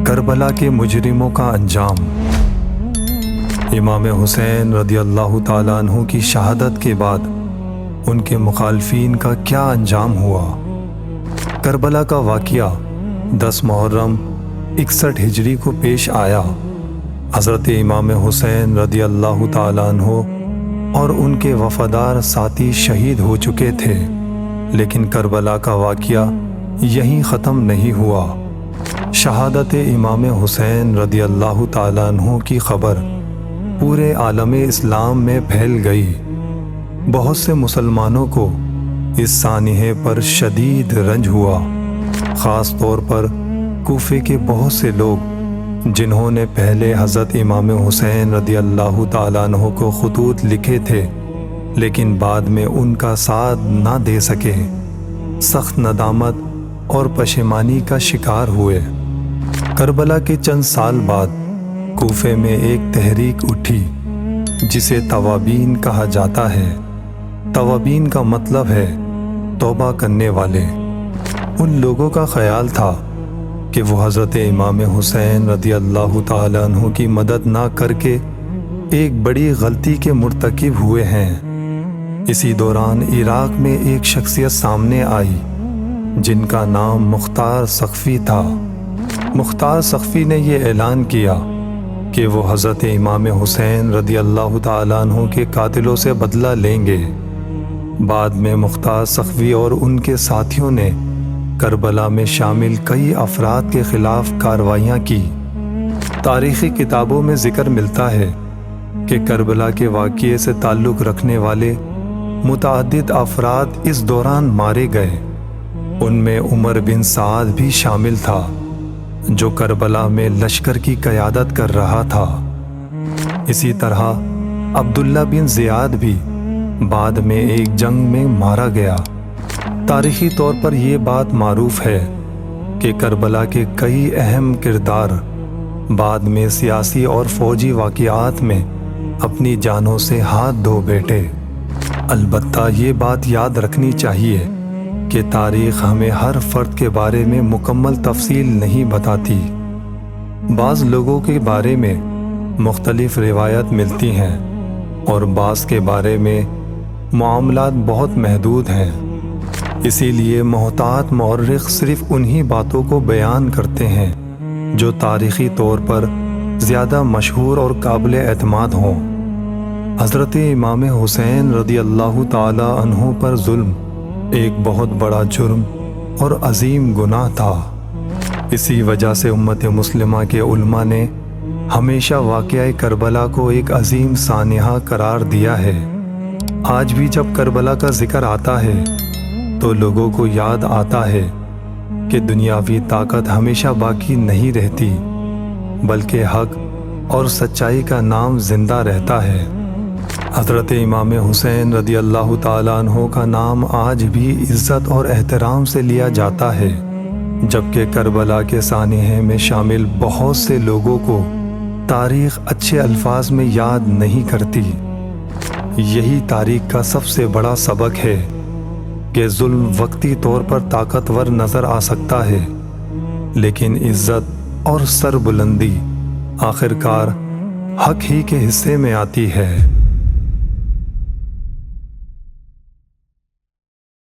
کربلا کے مجرموں کا انجام۔ امام حسین رضی اللہ تعالیٰ عنہ کی شہادت کے بعد ان کے مخالفین کا کیا انجام ہوا؟ کربلا کا واقعہ 10 محرم 61 ہجری کو پیش آیا۔ حضرت امام حسین رضی اللہ تعالیٰ عنہ اور ان کے وفادار ساتھی شہید ہو چکے تھے، لیکن کربلا کا واقعہ یہیں ختم نہیں ہوا۔ شہادت امام حسین رضی اللہ تعالیٰ عنہ کی خبر پورے عالم اسلام میں پھیل گئی۔ بہت سے مسلمانوں کو اس سانحے پر شدید رنج ہوا، خاص طور پر کوفے کے بہت سے لوگ جنہوں نے پہلے حضرت امام حسین رضی اللہ تعالیٰ عنہ کو خطوط لکھے تھے لیکن بعد میں ان کا ساتھ نہ دے سکے، سخت ندامت اور پشیمانی کا شکار ہوئے۔ کربلا کے چند سال بعد کوفے میں ایک تحریک اٹھی جسے توابین کہا جاتا ہے۔ توابین کا مطلب ہے توبہ کرنے والے۔ ان لوگوں کا خیال تھا کہ وہ حضرت امام حسین رضی اللہ تعالیٰ عنہ کی مدد نہ کر کے ایک بڑی غلطی کے مرتکب ہوئے ہیں۔ اسی دوران عراق میں ایک شخصیت سامنے آئی جن کا نام مختار سقفی تھا۔ مختار سقفی نے یہ اعلان کیا کہ وہ حضرت امام حسین رضی اللہ تعالیٰ عنہ کے قاتلوں سے بدلہ لیں گے۔ بعد میں مختار سقفی اور ان کے ساتھیوں نے کربلا میں شامل کئی افراد کے خلاف کارروائیاں کی۔ تاریخی کتابوں میں ذکر ملتا ہے کہ کربلا کے واقعے سے تعلق رکھنے والے متعدد افراد اس دوران مارے گئے۔ ان میں عمر بن سعد بھی شامل تھا جو کربلا میں لشکر کی قیادت کر رہا تھا۔ اسی طرح عبداللہ بن زیاد بھی بعد میں ایک جنگ میں مارا گیا۔ تاریخی طور پر یہ بات معروف ہے کہ کربلا کے کئی اہم کردار بعد میں سیاسی اور فوجی واقعات میں اپنی جانوں سے ہاتھ دھو بیٹھے۔ البتہ یہ بات یاد رکھنی چاہیے کہ تاریخ ہمیں ہر فرد کے بارے میں مکمل تفصیل نہیں بتاتی۔ بعض لوگوں کے بارے میں مختلف روایات ملتی ہیں اور بعض کے بارے میں معاملات بہت محدود ہیں۔ اسی لیے محتاط مورخ صرف انہی باتوں کو بیان کرتے ہیں جو تاریخی طور پر زیادہ مشہور اور قابل اعتماد ہوں۔ حضرت امام حسین رضی اللہ تعالی عنہ پر ظلم ایک بہت بڑا جرم اور عظیم گناہ تھا۔ اسی وجہ سے امت مسلمہ کے علماء نے ہمیشہ واقعہ کربلا کو ایک عظیم سانحہ قرار دیا ہے۔ آج بھی جب کربلا کا ذکر آتا ہے تو لوگوں کو یاد آتا ہے کہ دنیاوی طاقت ہمیشہ باقی نہیں رہتی، بلکہ حق اور سچائی کا نام زندہ رہتا ہے۔ حضرت امام حسین رضی اللہ تعالیٰ عنہ کا نام آج بھی عزت اور احترام سے لیا جاتا ہے، جبکہ کربلا کے سانحے میں شامل بہت سے لوگوں کو تاریخ اچھے الفاظ میں یاد نہیں کرتی۔ یہی تاریخ کا سب سے بڑا سبق ہے کہ ظلم وقتی طور پر طاقتور نظر آ سکتا ہے، لیکن عزت اور سربلندی آخرکار حق ہی کے حصے میں آتی ہے۔